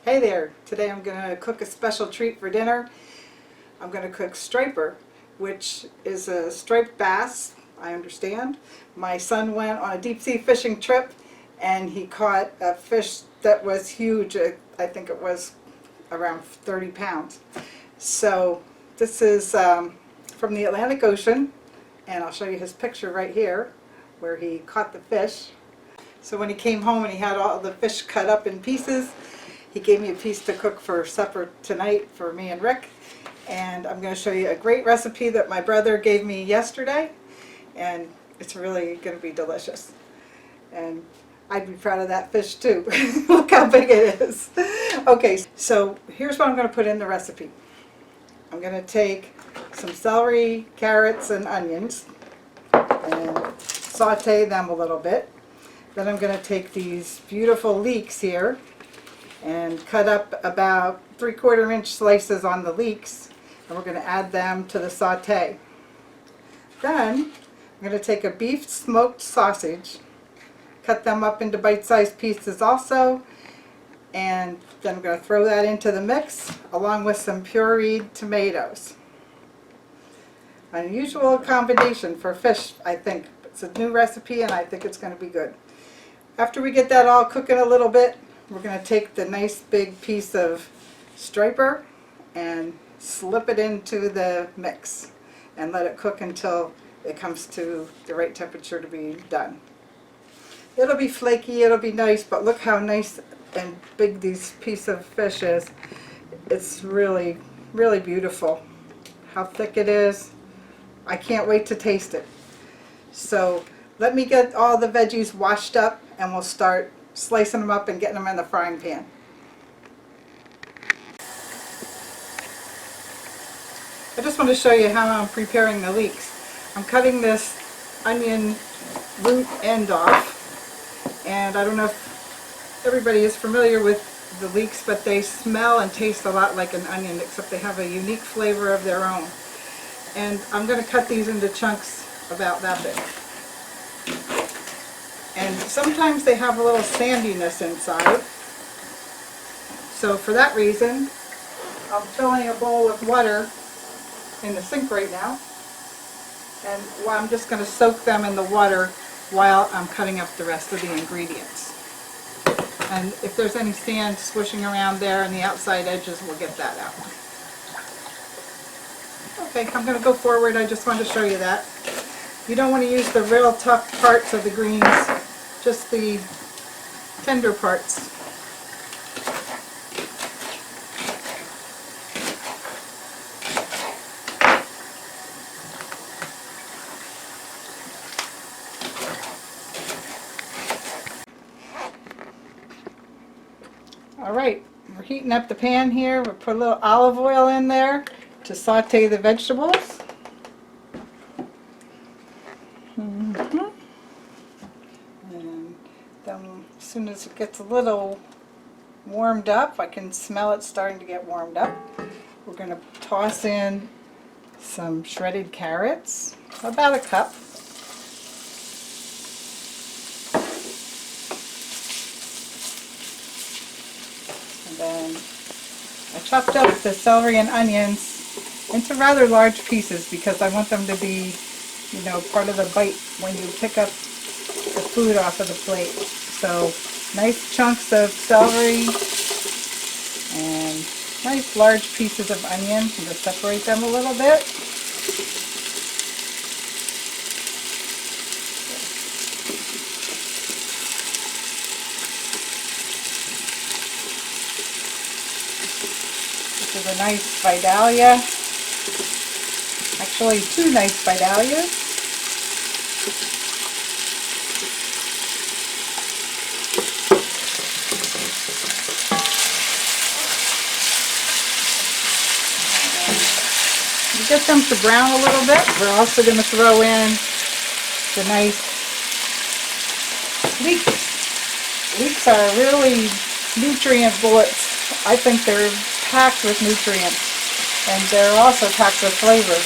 Hey there, today I'm going to cook a special treat for dinner. I'm going to cook striper, which is a striped bass, I understand. My son went on a deep sea fishing trip and he caught a fish that was huge. I think it was around 30 pounds. So this is from the Atlantic Ocean, and I'll show you his picture right here where he caught the fish. So when he came home and he had all the fish cut up in pieces, he gave me a piece to cook for supper tonight for me and Rick. And I'm going to show you a great recipe that my brother gave me yesterday. And it's really going to be delicious. And I'd be proud of that fish too. Look how big it is. Okay, so here's what I'm going to put in the recipe. I'm going to take some celery, carrots, and onions and saute them a little bit. Then I'm going to take these beautiful leeks here and cut up about 3/4 inch slices on the leeks, and we're going to add them to the saute. Then I'm going to take a beef smoked sausage, cut them up into bite-sized pieces also, and then I'm going to throw that into the mix along with some pureed tomatoes. An unusual combination for fish, I think. It's a new recipe and I think it's going to be good. After we get that all cooking a little bit, we're going to take the nice big piece of striper and slip it into the mix and let it cook until it comes to the right temperature to be done. It'll be flaky, it'll be nice, but look how nice and big these piece of fish is. It's really, really beautiful. How thick it is. I can't wait to taste it. So let me get all the veggies washed up and we'll start slicing them up and getting them in the frying pan. I just want to show you how I'm preparing the leeks. I'm cutting this onion root end off, and I don't know if everybody is familiar with the leeks, but they smell and taste a lot like an onion, except they have a unique flavor of their own. And I'm going to cut these into chunks about that big. And sometimes they have a little sandiness inside. So for that reason, I'm filling a bowl with water in the sink right now. And I'm just going to soak them in the water while I'm cutting up the rest of the ingredients. And if there's any sand swishing around there on the outside edges, we'll get that out. Okay, I'm going to go forward. I just wanted to show you that. You don't want to use the real tough parts of the greens, just the tender parts. Alright, we're heating up the pan here. We'll put a little olive oil in there to saute the vegetables. And then as soon as it gets a little warmed up, I can smell it starting to get warmed up, we're going to toss in some shredded carrots, about a cup. And then I chopped up the celery and onions into rather large pieces because I want them to be, you know, part of the bite when you pick up the food off of the plate. So nice chunks of celery and nice large pieces of onion. I'm going to separate them a little bit. This is a nice Vidalia. Actually, two nice Vidalias. You get them to brown a little bit. We're also going to throw in the nice leeks. Leeks are really nutrient bullets. I think they're packed with nutrients, and they're also packed with flavor.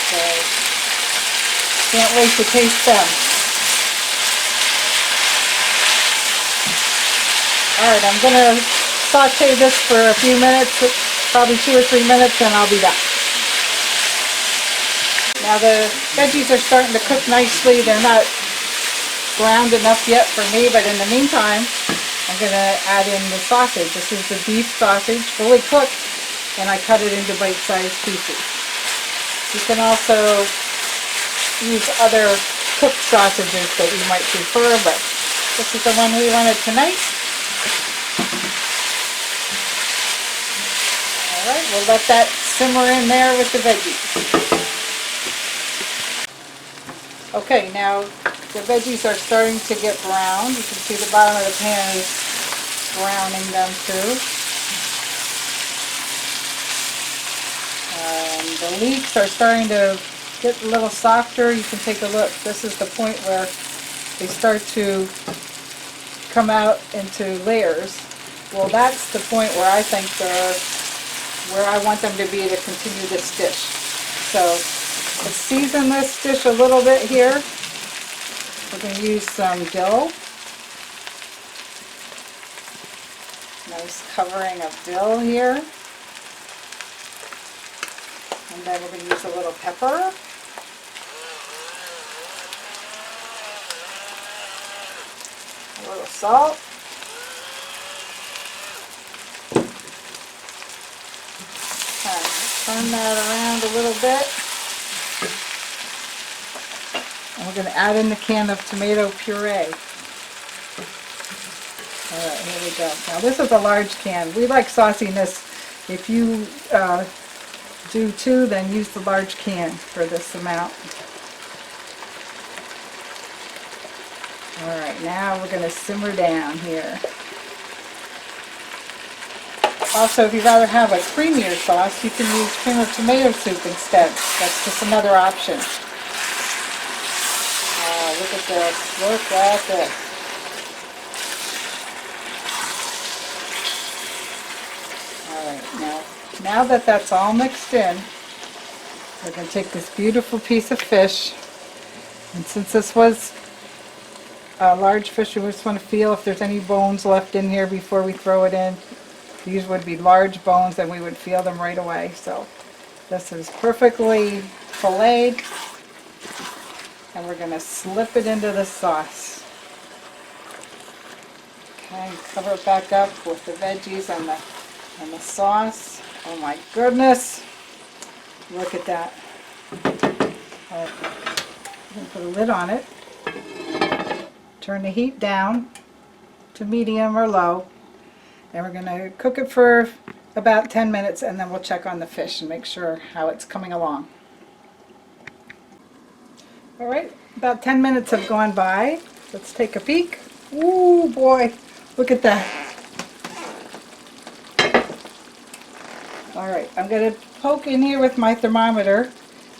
So, can't wait to taste them. Alright, I'm going to saute this for a few minutes, probably 2 or 3 minutes, and I'll be back. Now the veggies are starting to cook nicely. They're not browned enough yet for me, but in the meantime, I'm going to add in the sausage. This is the beef sausage, fully cooked, and I cut it into bite-sized pieces. You can also use other cooked sausages that you might prefer, but this is the one we wanted tonight. Alright, we'll let that simmer in there with the veggies. Okay, now the veggies are starting to get brown. You can see the bottom of the pan is browning them too. The leeks are starting to get a little softer. You can take a look. This is the point where they start to come out into layers. Well, that's the point where I think where I want them to be to continue this dish. So let's season this dish a little bit here. We're going to use some dill. Nice covering of dill here. And then we're going to use a little pepper. A little salt. Turn that around a little bit. And we're going to add in the can of tomato puree. Alright, here we go. Now this is a large can. We like sauciness. If you do too, then use the large can for this amount. Alright, now we're going to simmer down here. Also, if you'd rather have a creamier sauce, you can use cream of tomato soup instead. That's just another option. Look at this. Look at this. Alright, now that that's all mixed in, we're going to take this beautiful piece of fish, and since this was a large fish, we just want to feel if there's any bones left in here before we throw it in. These would be large bones and we would feel them right away. So this is perfectly filleted, and we're going to slip it into the sauce. Okay, cover it back up with the veggies and the sauce. Oh my goodness, look at that. Right. I'm going to put a lid on it. Turn the heat down to medium or low. And we're going to cook it for about 10 minutes, and then we'll check on the fish and make sure how it's coming along. Alright, about 10 minutes have gone by. Let's take a peek. Ooh boy, look at that. Alright, I'm going to poke in here with my thermometer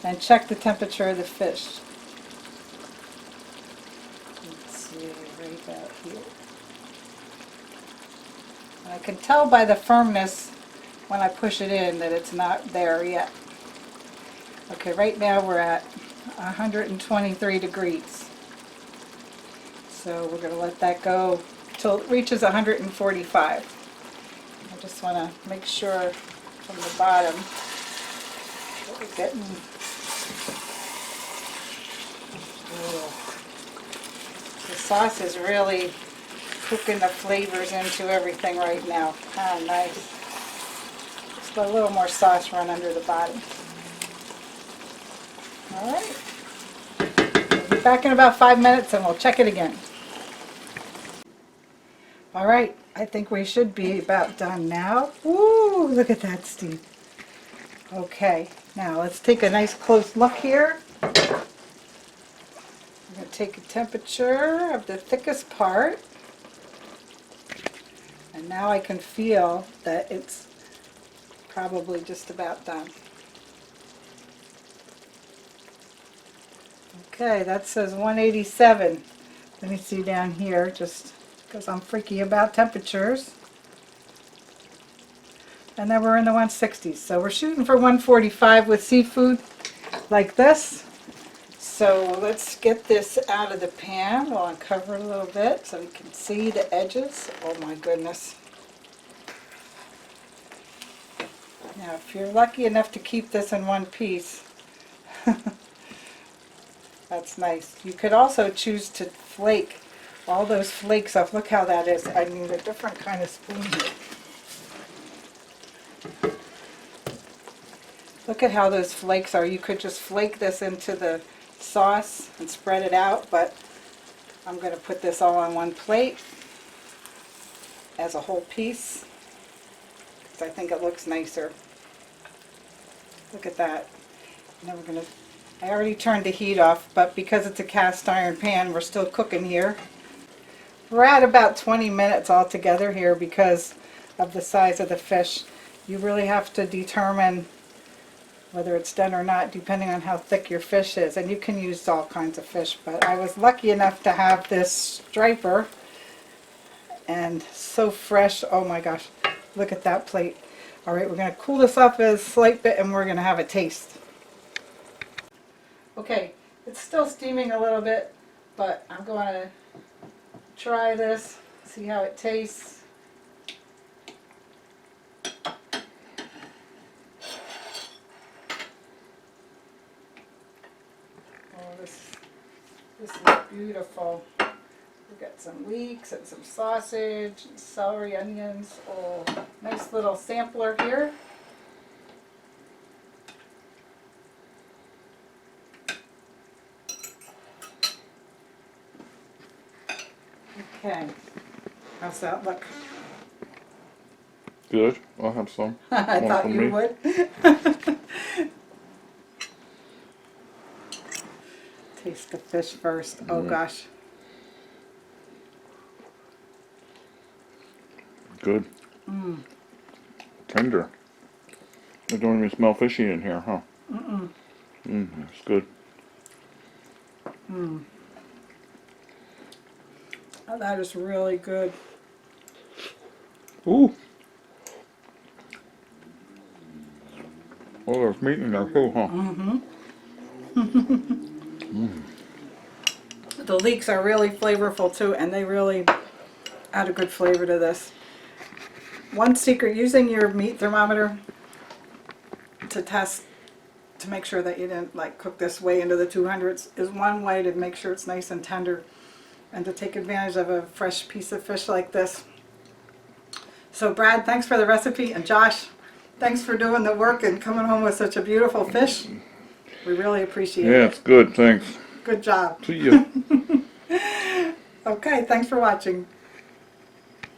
and check the temperature of the fish. Let's see, right about here. I can tell by the firmness when I push it in that it's not there yet. Okay, right now we're at 123 degrees. So we're going to let that go till it reaches 145. I just want to make sure from the bottom that we're getting... The sauce is really cooking the flavors into everything right now. Ah, nice. Just let a little more sauce run under the bottom. Alright. We'll be back in about 5 minutes and we'll check it again. Alright, I think we should be about done now. Ooh, look at that, Steve. Okay, now let's take a nice close look here. I'm going to take a temperature of the thickest part. And now I can feel that it's probably just about done. Okay, that says 187. Let me see down here, just because I'm freaky about temperatures. And then we're in the 160s. So we're shooting for 145 with seafood like this. So let's get this out of the pan. We'll uncover it a little bit so we can see the edges. Oh my goodness. Now if you're lucky enough to keep this in one piece, that's nice. You could also choose to flake all those flakes off. Look how that is. I need a different kind of spoon here. Look at how those flakes are. You could just flake this into the sauce and spread it out, but I'm going to put this all on one plate as a whole piece because I think it looks nicer. Look at that. Now we're going to, I already turned the heat off, but because it's a cast iron pan, we're still cooking here. We're at about 20 minutes altogether here because of the size of the fish. You really have to determine whether it's done or not depending on how thick your fish is, and you can use all kinds of fish, but I was lucky enough to have this striper, and so fresh. Oh my gosh, look at that plate. All right, we're going to cool this off a slight bit and we're going to have a taste. Okay, it's still steaming a little bit, but I'm going to try this, see how it tastes. This is beautiful. We've got some leeks and some sausage and celery, onions. Oh, nice little sampler here. Okay, how's that look? Good. I'll have some. I thought you would. Taste the fish first. Oh gosh. Good. Tender. I don't even smell fishy in here, huh? It's good. Oh, that is really good. Ooh. Oh, there's meat in there too, huh? The leeks are really flavorful too, and they really add a good flavor to this. One secret, using your meat thermometer to test to make sure that you didn't like cook this way into the 200s is one way to make sure it's nice and tender and to take advantage of a fresh piece of fish like this. So Brad, thanks for the recipe, and Josh, thanks for doing the work and coming home with such a beautiful fish. We really appreciate it. Yeah, it's good. Thanks. Good job. See you. Okay, thanks for watching.